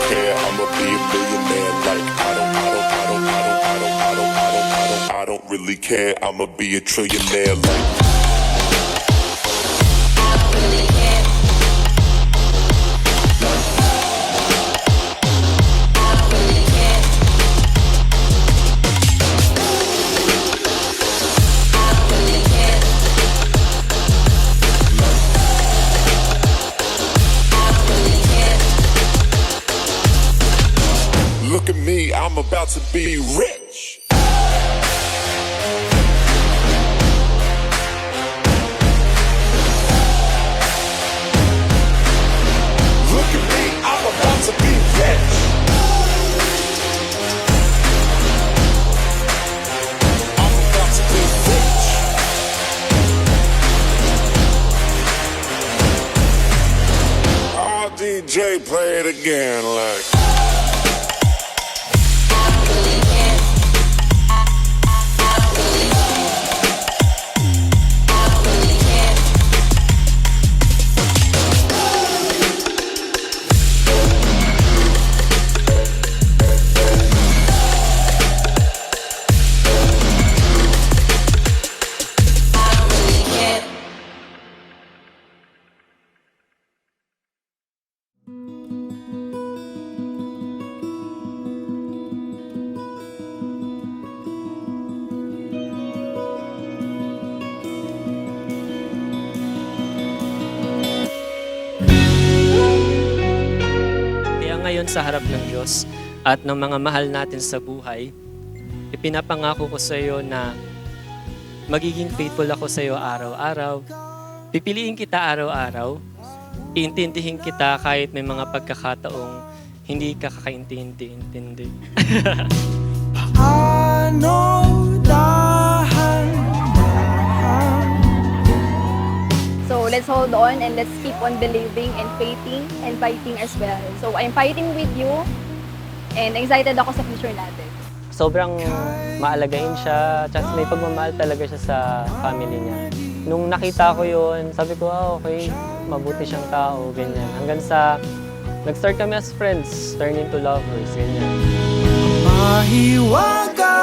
care. I'ma be a millionaire. Like I don't really care. I'ma be a trillionaire. Like. Look at me, I'm about to be rich. Look at me, I'm about to be rich. I'm about to be rich. Oh, DJ, play it again, like. Ngayon sa harap ng Diyos at ng mga mahal natin sa buhay, ipinapangako ko sa iyo na magiging faithful ako sa iyo araw-araw. Pipiliin kita araw-araw. Iintindihin kita kahit may mga pagkakataong hindi ka kakaintindi-intindi. So let's hold on and let's keep on believing and faithing and fighting as well. So I'm fighting with you and excited ako sa future natin. Sobrang maalagain siya, tsaka may pagmamahal talaga siya sa family niya. Nung nakita ko yun, sabi ko, okay, mabuti siyang tao, ganyan. Hanggang sa nag-start kami as friends, turn into lovers, ganyan. Mahiwaga,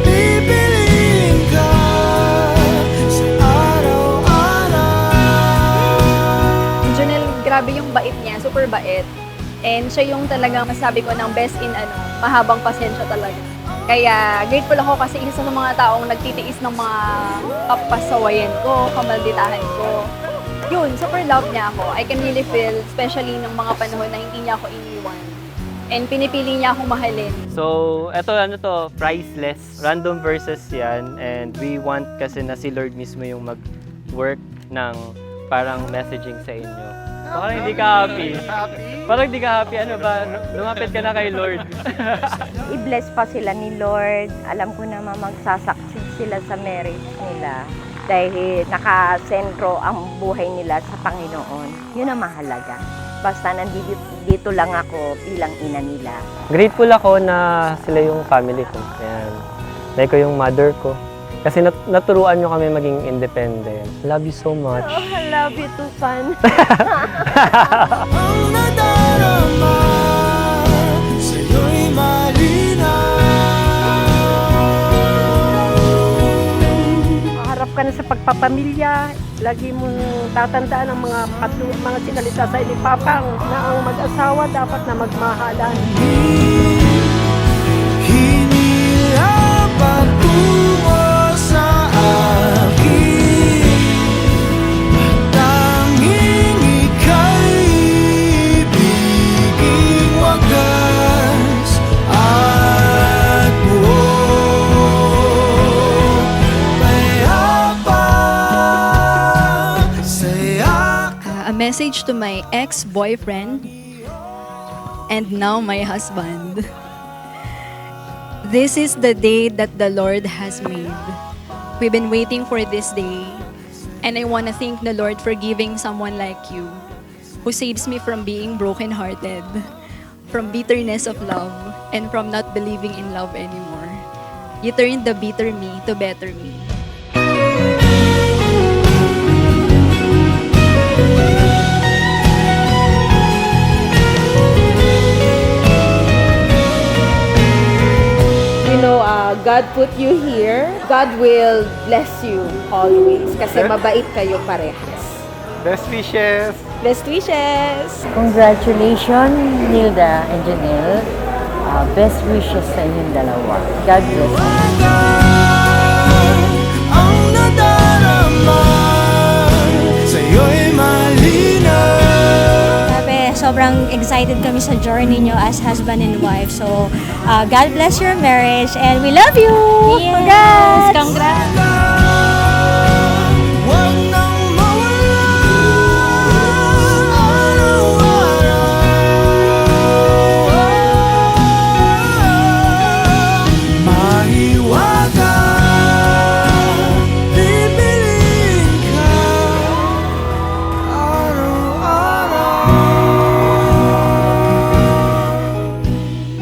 pipiliin ka sa araw-araw. Junel, grabe yung bait niya, super bait. And siya yung talagang masabi ko ng best in mahabang pasensya talaga. Kaya grateful ako kasi isa sa mga taong nagtitiis ng mga kapasawayan ko, kamalditahan ko. Yun, super love niya ako. I can really feel, especially ng mga panahon na hindi niya ako iniwan. And pinipili niya akong mahalin. So, eto priceless. Random verses yan. And we want kasi na si Lord mismo yung mag-work ng parang messaging sa inyo. Parang hindi ka happy. Parang hindi ka happy. Ano ba? Lumapit ka na kay Lord. I-bless pa sila ni Lord. Alam ko naman magsasucceed sila sa marriage nila. Dahil nakasentro ang buhay nila sa Panginoon. Yun ang mahalaga. Basta nandito lang ako bilang ina nila. Grateful ako na sila yung family ko. Ayan. Like ko yung mother ko. Kasi naturuan nyo kami maging independent. Love you so much. Oh, I love you too, Pan. Ang nadarama sa'yo'y malinaw. Harap ka na sa pagpapamilya. Lagi mo tatandaan ang mga sinalita sa ni Papang na ang mag-asawa dapat na magmahalan. Hinila patungo sa akin, tanging ika'y ibiging wagas at buo. Payapa, saya. A message to my ex-boyfriend and now my husband. This is the day that the Lord has made. We've been waiting for this day, and I want to thank the Lord for giving someone like you, who saves me from being brokenhearted, from bitterness of love, and from not believing in love anymore. You turned the bitter me to better me. God put you here. God will bless you always kasi mabait kayo parehas. Best wishes! Best wishes! Congratulations, Nilda and Janelle. Best wishes sa inyong dalawa. God bless you. Ang nadarama sa'yo'y malinaw. Grabe, sobrang excited kami sa journey nyo as husband and wife. So, God bless your marriage and we love you! Yes! Congrats! Huwag nang mawala araw-araw. Mahiwaga, bibiling ka araw-araw.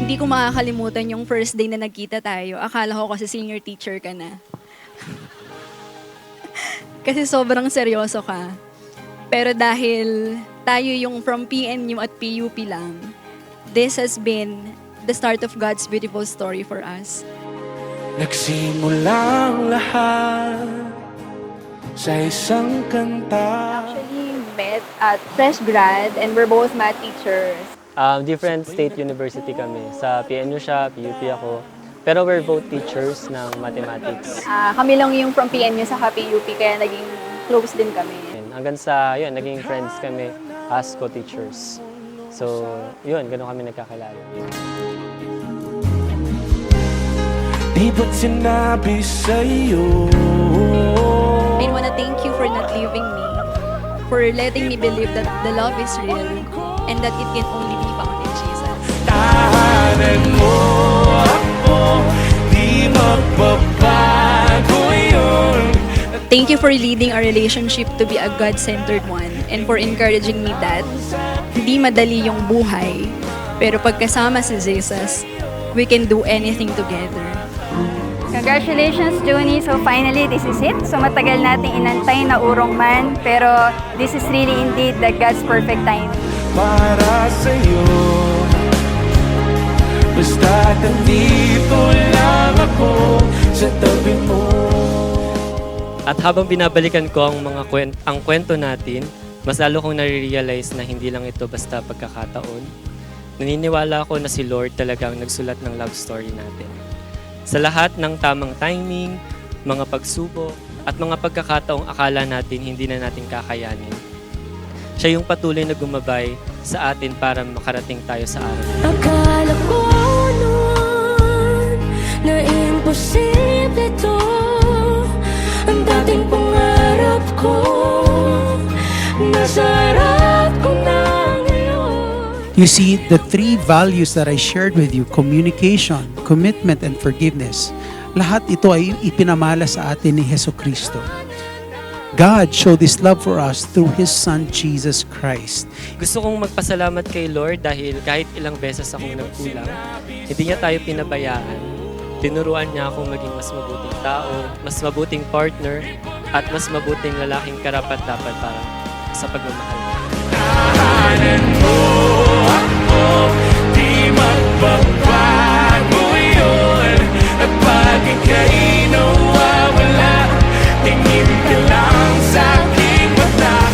Hindi ko makakalimutan yung first day na nagkita tayo. Akala ko kasi senior teacher ka na. Kasi sobrang seryoso ka. Pero dahil tayo yung from PNU at PUP lang, this has been the start of God's beautiful story for us. Nagsimulang lahat sa isang kanta. Actually met at fresh grad and we're both math teachers. Different state university kami. Sa PNU siya, PUP ako. Pero we're both teachers ng mathematics. Kami lang yung from PNU sa PUP kaya naging close din kami. Hanggang sa, yun, naging friends kami as co-teachers. So, yun, ganun kami nagkakilala. Di ba't sinabi sa'yo? I wanna thank you for not leaving me, for letting me believe that the love is real and that it can only be found in Jesus. Tahanan mo ako, di magbabago yun. Thank you for leading our relationship to be a God-centered one and for encouraging me that hindi madali yung buhay, pero pagkasama si Jesus, we can do anything together. Congratulations, Joni. So finally, this is it. So matagal nating inantay na urong man, pero this is really indeed the God's perfect time. Para sa'yo, basta nandito lang ako sa tabi mo. At habang binabalikan ko ang kwento natin, mas lalo kong nare-realize na hindi lang ito basta pagkakataon. Naniniwala ako na si Lord talagang nagsulat ng love story natin. Sa lahat ng tamang timing, mga pagsubok, at mga pagkakataong akala natin hindi na natin kakayanin, siya yung patuloy na gumabay sa atin para makarating tayo sa araw. Akala ko noon na imposible to. Ang dating pangarap ko, nasa harap ko na ngayon. You see, the three values that I shared with you, communication, commitment, and forgiveness, lahat ito ay ipinamala sa atin ni Jesucristo. God showed His love for us through His Son, Jesus Christ. Gusto kong magpasalamat kay Lord dahil kahit ilang beses akong nagkulang, hindi niya tayo pinabayaan. Tinuruan niya akong maging mas mabuting tao, mas mabuting partner, at mas mabuting lalaking karapat-dapat para sa pagmamahal niya. Tahanan mo ako, di magbabago yun. At pag ika'y nawawala, tingin ka lang sa aking mata.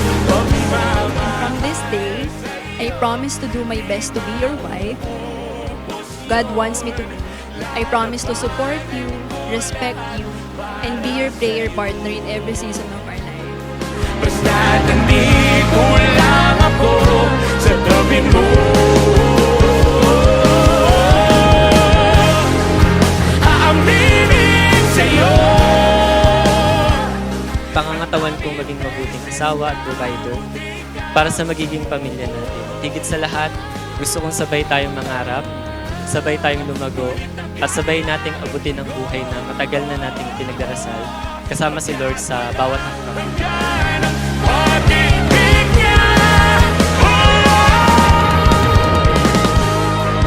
From this day, I promise to do my best to be your wife. God wants me to be. I promise to support you, respect you, and be your prayer partner in every season of our life. Basta nandito lang ako sa tabi mo. Aaminin sa'yo. Pangangatawan kong maging mabuting asawa at provider para sa magiging pamilya natin. Higit sa lahat, gusto kong sabay tayong mangarap, sabay tayong lumago, at sabay nating abutin ang buhay na matagal na nating pinagdarasal kasama si Lord sa bawat hakbang.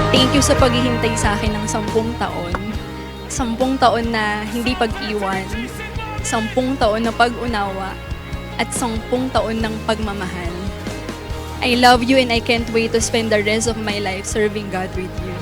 Thank you sa paghihintay sa akin ng 10 taon. 10 taon na hindi pag-iwan, 10 taon na pag-unawa, at 10 taon ng pagmamahal. I love you and I can't wait to spend the rest of my life serving God with you.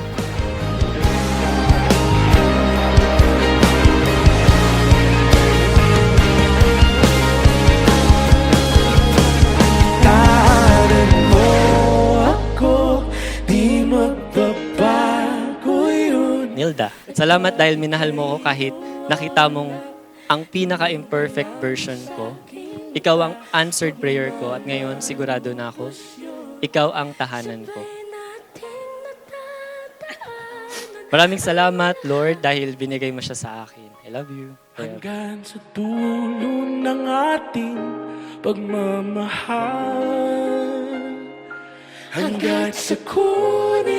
Salamat dahil minahal mo ako kahit nakita mong ang pinaka-imperfect version ko. Ikaw ang answered prayer ko at ngayon sigurado na ako, ikaw ang tahanan ko. Maraming salamat, Lord, dahil binigay mo siya sa akin. I love you. Hanggang sa dulo ng ating pagmamahal, hanggat sa kunin